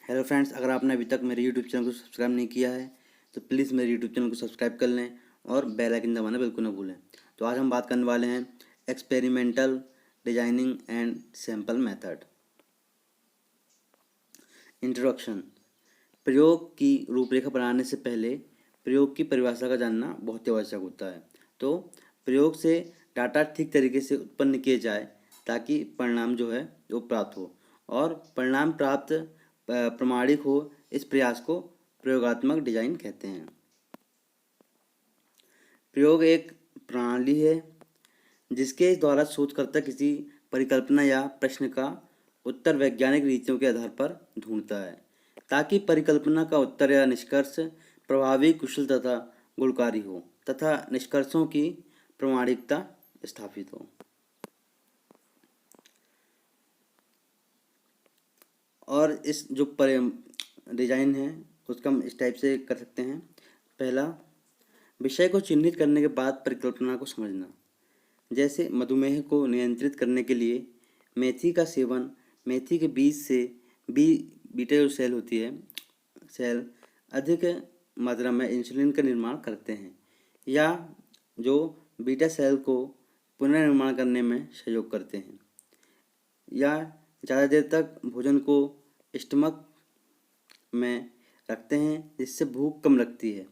Hello friends, अगर आपने अभी तक मेरे यूट्यूब चैनल को सब्सक्राइब नहीं किया है तो प्लीज़ मेरे यूट्यूब चैनल को सब्सक्राइब कर लें और बेल आइकन दबाना बिल्कुल ना भूलें। तो आज हम बात करने वाले हैं experimental designing and sample method. Introduction. प्रयोग की रूपरेखा बनाने से पहले प्रयोग की परिभाषा का जानना बहुत ही आवश्यक होता है। तो प्रयोग से डाटा ठीक तरीके से उत्पन्न किए जाए ताकि परिणाम जो है वो प्राप्त हो और परिणाम प्राप्त प्रमाणिक हो। इस प्रयास को प्रयोगात्मक डिजाइन कहते हैं। प्रयोग एक प्रणाली है जिसके द्वारा शोधकर्ता किसी परिकल्पना या प्रश्न का उत्तर वैज्ञानिक रीतियों के आधार पर ढूंढता है ताकि परिकल्पना का उत्तर या निष्कर्ष प्रभावी, कुशल तथा गुणकारी हो तथा निष्कर्षों की प्रामाणिकता स्थापित हो। और इस जो डिजाइन है उसका हम इस टाइप से कर सकते हैं। पहला, विषय को चिन्हित करने के बाद परिकल्पना को समझना। जैसे मधुमेह को नियंत्रित करने के लिए मेथी का सेवन, मेथी के बीज से बीटा जो सेल होती है, सेल अधिक मात्रा में इंसुलिन का निर्माण करते हैं या जो बीटा सेल को पुनर्निर्माण करने में सहयोग करते हैं, या ज़्यादा देर तक भोजन को स्टमक में रखते हैं जिससे भूख कम लगती है।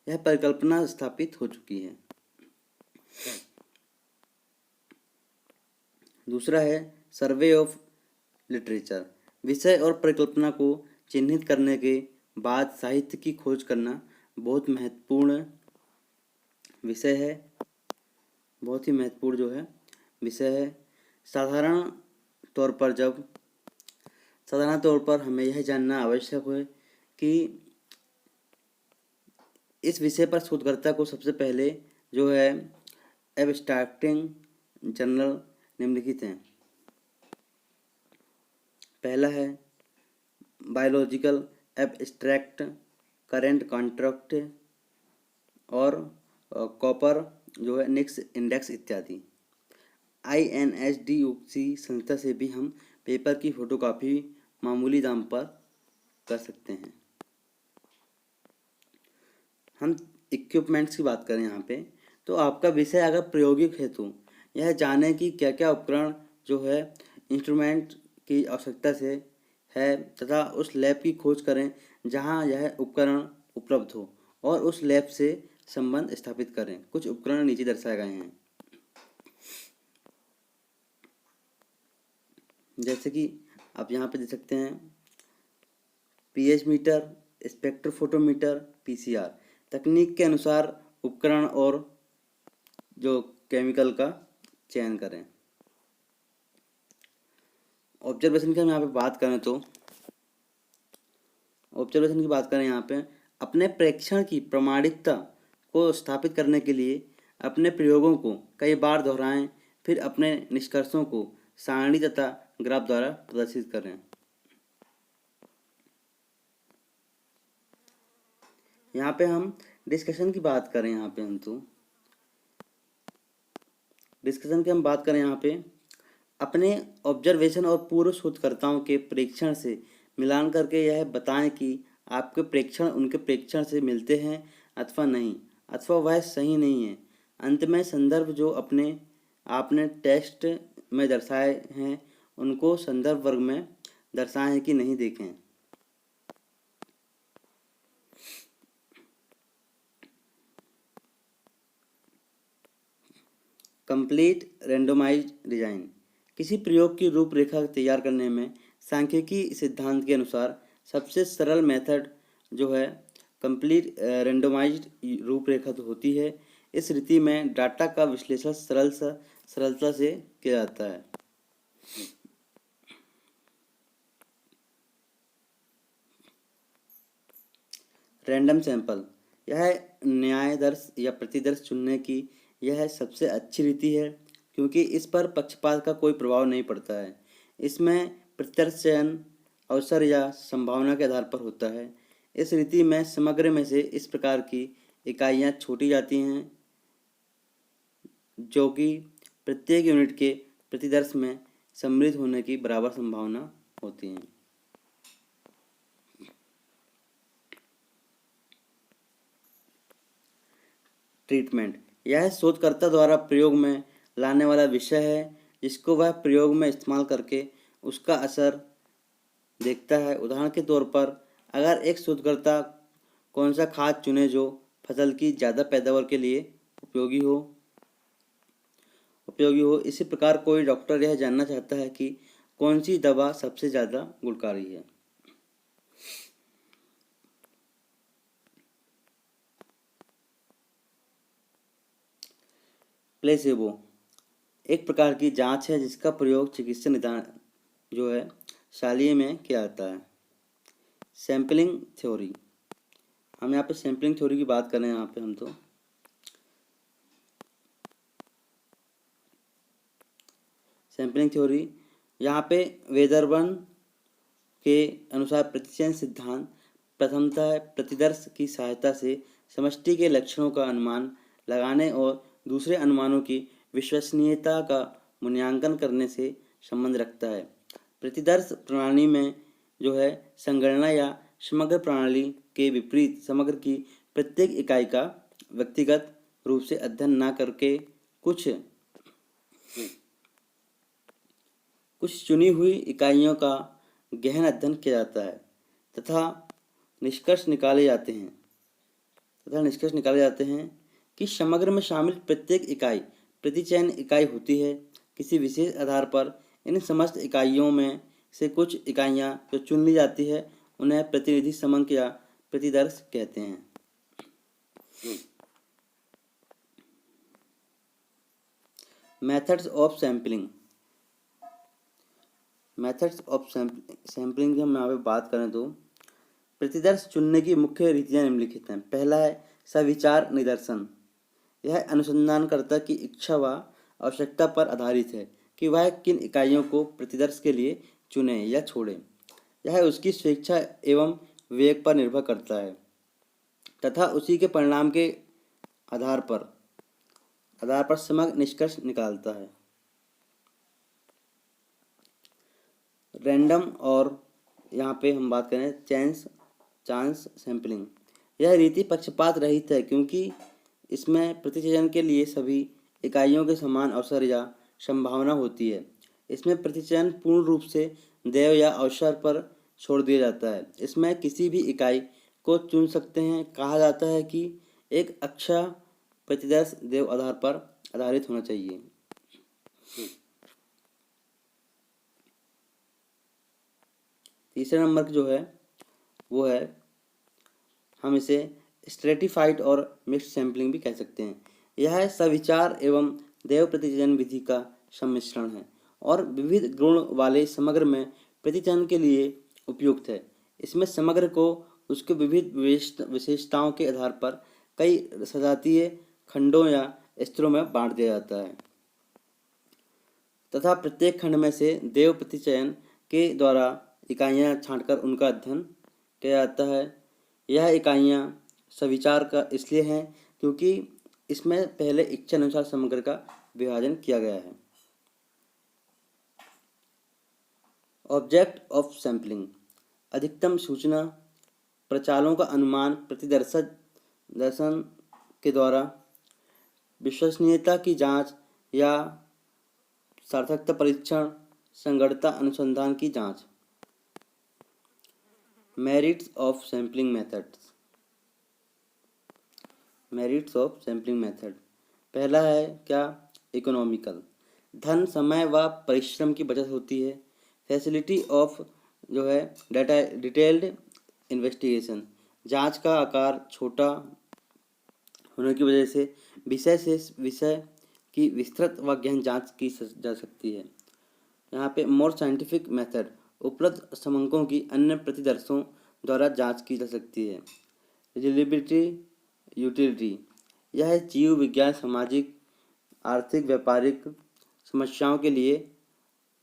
यह परिकल्पना स्थापित हो चुकी है। दूसरा है सर्वे ऑफ लिटरेचर। विषय और परिकल्पना को चिन्हित करने के बाद साहित्य की खोज करना बहुत महत्वपूर्ण विषय है, बहुत ही महत्वपूर्ण जो है विषय है। साधारण तौर पर हमें यह जानना आवश्यक है कि इस विषय पर शोधकर्ता को सबसे पहले जो है एब्स्ट्रैक्टिंग जर्नल निम्नलिखित हैं। पहला है बायोलॉजिकल एब्स्ट्रैक्ट, करेंट कॉन्ट्रैक्ट और कॉपर जो है निक्स इंडेक्स इत्यादि। INSDUC संस्था से भी हम पेपर की फोटोकॉपी मामूली दाम पर कर सकते हैं। हम इक्विपमेंट्स की बात करें यहाँ पे, तो आपका विषय अगर प्रायोगिक है तो यह जाने कि क्या क्या उपकरण जो है इंस्ट्रूमेंट की आवश्यकता से है तथा उस लैब की खोज करें जहाँ यह उपकरण उपलब्ध हो और उस लैब से संबंध स्थापित करें। कुछ उपकरण नीचे दर्शाए गए हैं, जैसे कि आप यहाँ पे देख सकते हैं pH मीटर, स्पेक्ट्रोफोटोमीटर, PCR। तकनीक के अनुसार उपकरण और जो केमिकल का चयन करें। ऑब्जर्वेशन की हम यहाँ पे बात करें तो ऑब्जर्वेशन की बात करें यहाँ पे अपने प्रेक्षण की प्रामाणिकता को स्थापित करने के लिए अपने प्रयोगों को कई बार दोहराएं, फिर अपने निष्कर्षों को सारणी तथा ग्राफ द्वारा प्रदर्शित करें। यहाँ पे हम डिस्कशन की बात करें, यहाँ पे हम तो डिस्कशन की हम बात करें यहाँ पे अपने ऑब्जर्वेशन और पूर्व शोधकर्ताओं के प्रेक्षण से मिलान करके यह बताएं कि आपके प्रेक्षण उनके प्रेक्षण से मिलते हैं अथवा नहीं, अथवा वह सही नहीं है। अंत में संदर्भ जो आपने टेस्ट में दर्शाए हैं उनको संदर्भ वर्ग में दर्शाए हैं कि नहीं देखें। Complete randomised design. किसी प्रयोग की रूपरेखा तैयार करने में सांख्यिकी सिद्धांत के अनुसार सबसे सरल मेथड जो है कंप्लीट रेंडोमाइज्ड रूपरेखा तो होती है। इस रीति में डाटा का विश्लेषण सरलता से किया जाता है। रैंडम सैंपल, यह न्यायदर्श या प्रतिदर्श चुनने की यह सबसे अच्छी रीति है क्योंकि इस पर पक्षपात का कोई प्रभाव नहीं पड़ता है। इसमें प्रतिदर्श चयन अवसर या संभावना के आधार पर होता है। इस रीति में समग्र में से इस प्रकार की इकाइयाँ छोटी जाती हैं जो कि प्रत्येक यूनिट के प्रतिदर्श में सम्मिलित होने की बराबर संभावना होती हैं। ट्रीटमेंट, यह शोधकर्ता द्वारा प्रयोग में लाने वाला विषय है जिसको वह प्रयोग में इस्तेमाल करके उसका असर देखता है। उदाहरण के तौर पर अगर एक शोधकर्ता कौन सा खाद चुने जो फसल की ज़्यादा पैदावार के लिए उपयोगी हो। इसी प्रकार कोई डॉक्टर यह जानना चाहता है कि कौन सी दवा सबसे ज़्यादा गुणकारी है। प्लेसेबो एक प्रकार की जांच है जिसका प्रयोग चिकित्सा निदान शालीय में किया जाता है। सैम्पलिंग थ्योरी, हम यहाँ पे सैम्पलिंग थ्योरी की बात कर रहे हैं। यहाँ पे हम तो सैम्पलिंग थ्योरी यहाँ पे वेदरबर्न के अनुसार प्रतिचयन सिद्धांत प्रथमतः प्रतिदर्श की सहायता से समष्टि के लक्षणों का अनुमान लगाने और दूसरे अनुमानों की विश्वसनीयता का मूल्यांकन करने से संबंध रखता है। प्रतिदर्श प्रणाली में संगणना या समग्र प्रणाली के विपरीत समग्र की प्रत्येक इकाई का व्यक्तिगत रूप से अध्ययन न करके कुछ चुनी हुई इकाइयों का गहन अध्ययन किया जाता है तथा निष्कर्ष निकाले जाते हैं कि समग्र में शामिल प्रत्येक इकाई प्रतिचयन इकाई होती है। किसी विशेष आधार पर इन समस्त इकाइयों में से कुछ इकाइयां जो चुन ली जाती है उन्हें प्रतिनिधि समंक या प्रतिदर्श कहते हैं। मेथड्स ऑफ सैम्पलिंग की हम यहाँ पे बात करें तो प्रतिदर्श चुनने की मुख्य रीतियाँ निम्नलिखित हैं। पहला है सविचार निदर्शन। यह अनुसंधानकर्ता की इच्छा व आवश्यकता पर आधारित है कि वह किन इकाइयों को प्रतिदर्श के लिए चुने या छोड़े। यह उसकी स्वेच्छा एवं विवेक पर निर्भर करता है तथा उसी के परिणाम के आधार पर समग्र निष्कर्ष निकालता है। रैंडम और यहाँ पे हम बात करें चांस सैम्पलिंग। यह रीति पक्षपात रहित है क्योंकि इसमें प्रतिचयन के लिए सभी इकाइयों के समान अवसर या संभावना होती है। इसमें प्रतिचयन पूर्ण रूप से दैव या अवसर पर छोड़ दिया जाता है। इसमें किसी भी इकाई को चुन सकते हैं। कहा जाता है कि एक अच्छा प्रतिदर्श दैव आधार पर आधारित होना चाहिए। तीसरा नंबर वो है हम इसे स्ट्रेटिफाइड और मिक्स्ड सैम्पलिंग भी कह सकते हैं। यह सविचार एवं दैव प्रतिचयन विधि का सम्मिश्रण है और विविध गुण वाले समग्र में प्रतिचयन के लिए उपयुक्त है। इसमें समग्र को उसके विविध विशेषताओं के आधार पर कई सजातीय खंडों या स्तरों में बांट दिया जाता है तथा प्रत्येक खंड में से दैव प्रतिचयन के द्वारा इकाइयाँ छांटकर उनका अध्ययन किया जाता है। यह इकाइयाँ सविचार का इसलिए हैं क्योंकि इसमें पहले इच्छा अनुसार समग्र का विभाजन किया गया है। ऑब्जेक्ट ऑफ सैम्पलिंग अधिकतम सूचना प्रचालों का अनुमान दर्शन के द्वारा विश्वसनीयता की जांच या सार्थकता परीक्षण संगतता अनुसंधान की जांच। मेरिट्स ऑफ सैम्पलिंग मेथड पहला है इकोनॉमिकल, धन समय व परिश्रम की बचत होती है। फैसिलिटी ऑफ डिटेल्ड इन्वेस्टिगेशन, जांच का आकार छोटा होने की वजह से विषय की विस्तृत व गहन जांच की जा सकती है। यहाँ पे मोर साइंटिफिक मेथड, उपलब्ध समंकों की अन्य प्रतिदर्शों द्वारा जांच की जा सकती है। रिलेबिलिटी यूटिलिटी, यह जीव विज्ञान सामाजिक आर्थिक व्यापारिक समस्याओं के लिए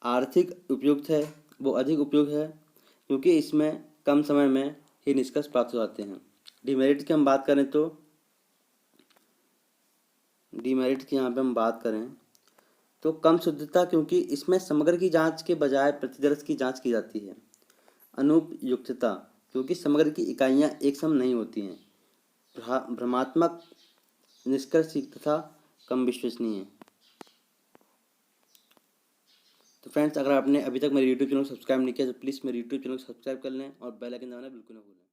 अधिक उपयुक्त है क्योंकि इसमें कम समय में ही निष्कर्ष प्राप्त हो जाते हैं। डिमेरिट की हम बात करें तो कम शुद्धता क्योंकि इसमें समग्र की जांच के बजाय प्रतिदर्श की जांच की जाती है। अनुपयुक्तता क्योंकि समग्र की इकाइयां एक सम नहीं होती हैं। भ्रमात्मक निष्कर्ष तथा कम विश्वसनीय है। तो फ्रेंड्स, अगर आपने अभी तक मेरे यूट्यूब चैनल को सब्सक्राइब नहीं किया तो प्लीज़ मेरे यूट्यूब चैनल को सब्सक्राइब कर लें और बेल आइकन दबाना बिल्कुल ना भूलें।